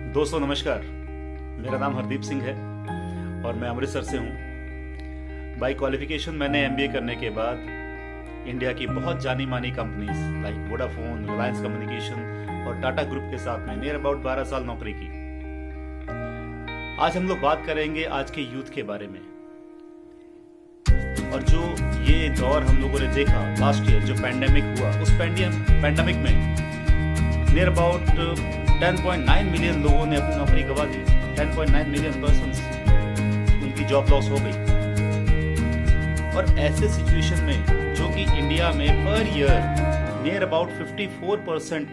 दोस्तों नमस्कार, मेरा नाम हरदीप सिंह है और मैं अमृतसर से हूँ। बाय क्वालिफिकेशन मैंने एमबीए करने के बाद इंडिया की बहुत जानी मानी companies like Vodafone, Reliance communication और टाटा ग्रुप के साथ में नियर अबाउट 12 साल नौकरी की। आज हम लोग बात करेंगे आज के यूथ के बारे में और जो ये दौर हम लोगों ने देखा लास्ट ईयर, जो पैंडेमिक हुआ, उस पैंडेमिक में नियर अबाउट 10.9 मिलियन लोगों ने अपनी नौकरी गंवा दी। 10.9 मिलियन पर्सन्स उनकी जॉब लॉस हो गई। और ऐसे सिचुएशन में जो कि इंडिया में per year near about 54%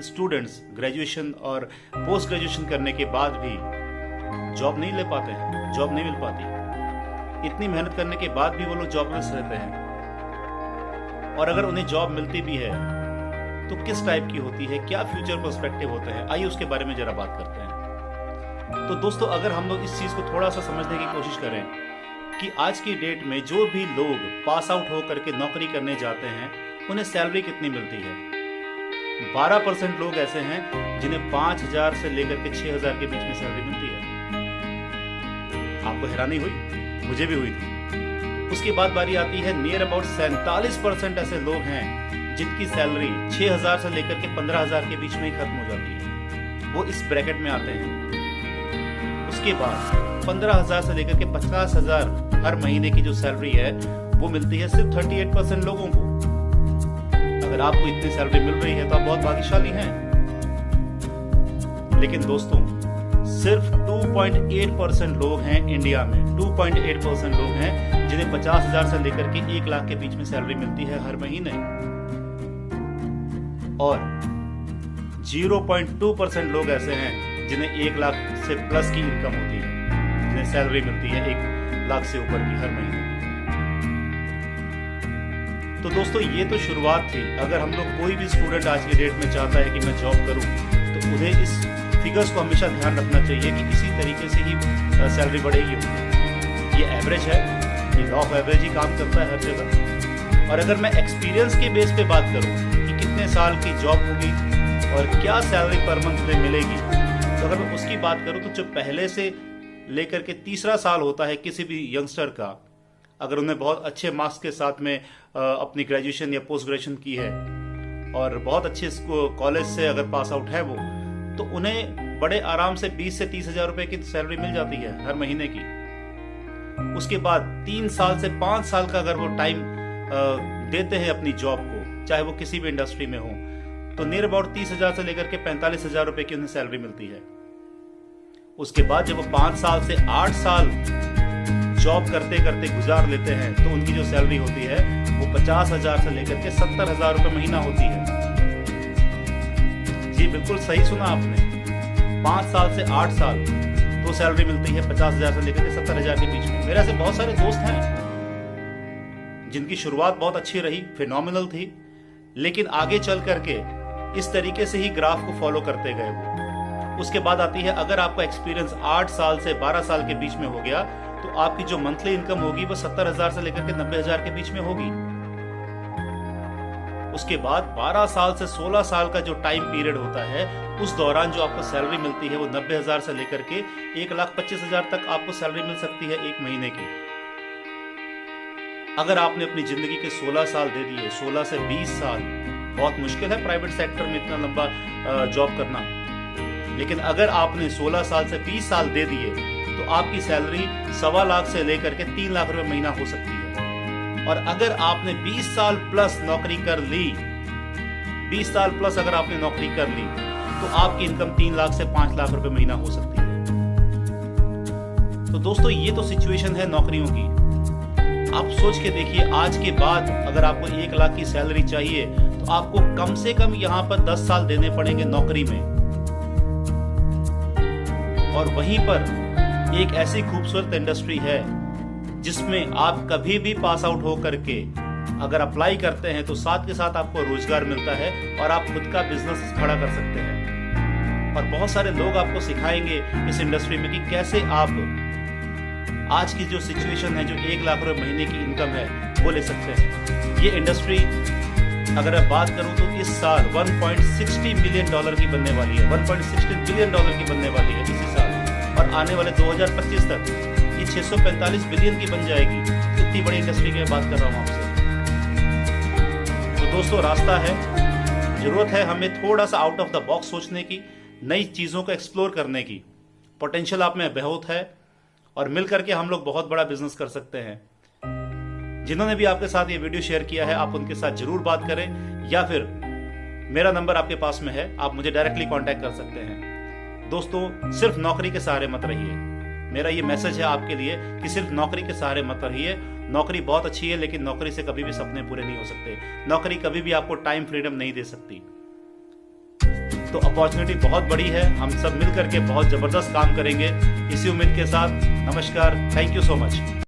students graduation और पोस्ट ग्रेजुएशन करने के बाद भी जॉब नहीं ले पाते हैं, जॉब नहीं मिल पाती। इतनी मेहनत करने के बाद भी वो लोग जॉबलेस रहते हैं। और अगर उन्हें जॉब मिलती भी है तो किस टाइप की होती है, क्या फ्यूचर पर्सपेक्टिव होता है, आइए उसके बारे में जरा बात करते हैं। तो दोस्तों, अगर हम लोग इस चीज को थोड़ा सा समझने की कोशिश करें कि आज की डेट में जो भी लोग पास आउट होकर के नौकरी करने जाते हैं उन्हें सैलरी कितनी मिलती है। 12% लोग ऐसे हैं जिन्हें 5,000 से लेकर के 6,000 के बीच में सैलरी मिलती है। आपको हैरानी हुई? मुझे भी हुई थी। उसके बाद बारी आती है नियर अबाउट 47% ऐसे लोग हैं जिनकी सैलरी 6,000 से लेकर के 15,000 के बीच में ही खत्म हो जाती है। वो इस ब्रैकेट में आते हैं। उसके बाद 15,000 से लेकर के 50,000 हर महीने की जो सैलरी है वो मिलती है सिर्फ 38% लोगों को। अगर आपको इतनी सैलरी मिल रही है तो आप बहुत भाग्यशाली हैं। लेकिन दोस्तों, सिर्फ 2.8% लोग हैं इंडिया में, 2.8% लोग हैं जिन्हें 50,000 से लेकर के 1 लाख के बीच में सैलरी मिलती है हर महीने। और 0.2% लोग ऐसे हैं जिन्हें 1 लाख से प्लस की इनकम होती है, जिन्हें सैलरी मिलती है 1 लाख से ऊपर की हर महीने की। तो दोस्तों, ये तो शुरुआत थी। अगर हम लोग, कोई भी स्टूडेंट आज की डेट में चाहता है कि मैं जॉब करूं, तो उन्हें इस फिगर्स को हमेशा ध्यान रखना चाहिए कि इसी तरीके से ही सैलरी बढ़ेगी। ये एवरेज है, ये लॉ ऑफ एवरेज ही काम करता है हर जगह। और अगर मैं एक्सपीरियंस के बेस पे बात करूं कि कितने साल की जॉब होगी और क्या सैलरी पर मंथ में मिलेगी, तो अगर मैं उसकी बात करूं तो जो पहले से लेकर के तीसरा साल होता है किसी भी यंगस्टर का, अगर उन्हें बहुत अच्छे मार्क्स के साथ में अपनी ग्रेजुएशन या पोस्ट ग्रेजुएशन की है और बहुत अच्छे कॉलेज से अगर पास आउट है वो, तो उन्हें बड़े आराम से 20 से 30,000 रुपए की सैलरी मिल जाती है हर महीने की। उसके बाद 3 साल से 5 साल का अगर वो टाइम देते हैं अपनी जॉब को, चाहे वो किसी भी इंडस्ट्री में हो, तो नियर अबाउट 30,000 से लेकर के 45,000 रुपए की उन्हें सैलरी मिलती है। उसके बाद जब वो 5 साल से 8 साल जॉब करते करते गुजार लेते हैं तो उनकी जो सैलरी होती है वो 50,000 से लेकर के 70,000 रुपए महीना होती है। जी बिल्कुल सही सुना आपने, 5 साल से 8 साल तो सैलरी मिलती है 50,000 से लेकर के 70,000 के बीच में। मेरे ऐसे बहुत सारे दोस्त हैं जिनकी शुरुआत बहुत अच्छी रही, फिनोमिनल थी, लेकिन आगे चल करके इस तरीके से ही ग्राफ को फॉलो करते गए वो। उसके बाद आती है, अगर आपका एक्सपीरियंस 8 साल से 12 साल के बीच में हो गया तो आपकी जो मंथली इनकम होगी वो 70,000 से लेकर के 90,000 के बीच में होगी। उसके बाद 12 साल से 16 साल का जो टाइम पीरियड होता है, उस दौरान जो आपको सैलरी मिलती है वो 90,000 से लेकर के 1,25,000 तक आपको सैलरी मिल सकती है 1 महीने की। अगर आपने अपनी जिंदगी के 16 साल दे दिए, 16 से 20 साल, बहुत मुश्किल है प्राइवेट सेक्टर में इतना लंबा जॉब करना, लेकिन अगर आपने 16 साल से 20 साल दे दिए तो आपकी सैलरी 1.25 लाख से लेकर के 3 लाख रुपए महीना हो सकती है। और अगर आपने 20 साल प्लस नौकरी कर ली, 20 साल प्लस अगर आपने नौकरी कर ली, तो आपकी इनकम 3 लाख से 5 लाख रुपए महीना हो सकती है। तो दोस्तों, ये तो सिचुएशन है नौकरियों की। आप सोच के देखिए, आज के बाद अगर आपको 1 लाख की सैलरी चाहिए तो आपको कम से कम यहाँ पर 10 साल देने पड़ेंगे नौकरी में। और वहीं पर एक ऐसी खूबसूरत इंडस्ट्री है जिसमें आप कभी भी पास आउट हो करके अगर अप्लाई करते हैं तो साथ के साथ आपको रोजगार मिलता है और आप खुद का बिजनेस खड़ा कर सकते हैं। और बहुत सारे लोग आपको सिखाएंगे इस इंडस्ट्री में कि कैसे आप आज की जो सिचुएशन है, जो 1 लाख रुपए महीने की इनकम है, वो ले सकते हैं। ये इंडस्ट्री अगर मैं बात करूं तो इस साल 1.60 मिलियन डॉलर की बनने वाली है, 1.60 बिलियन डॉलर की बनने वाली है इसी साल, और आने वाले 2025 तक ये 645 बिलियन की बन जाएगी। इतनी बड़ी इंडस्ट्री की बात कर रहा हूं आपसे। तो दोस्तों रास्ता है, जरूरत है हमें थोड़ा सा आउट ऑफ द बॉक्स सोचने की, नई चीजों को एक्सप्लोर करने की। पोटेंशियल आप में बहुत है और मिल करके हम लोग बहुत बड़ा बिजनेस कर सकते हैं। जिन्होंने भी आपके साथ ये वीडियो शेयर किया है, आप उनके साथ जरूर बात करें, या फिर मेरा नंबर आपके पास में है, आप मुझे डायरेक्टली कांटेक्ट कर सकते हैं। दोस्तों सिर्फ नौकरी के सहारे मत रहिए, मेरा ये मैसेज है आपके लिए कि सिर्फ नौकरी के सहारे मत रहिए। नौकरी बहुत अच्छी है, लेकिन नौकरी से कभी भी सपने पूरे नहीं हो सकते। नौकरी कभी भी आपको टाइम फ्रीडम नहीं दे सकती। तो अपॉर्चुनिटी बहुत बड़ी है, हम सब मिल करके बहुत जबरदस्त काम करेंगे, इसी उम्मीद के साथ। नमस्कार, थैंक यू सो मच।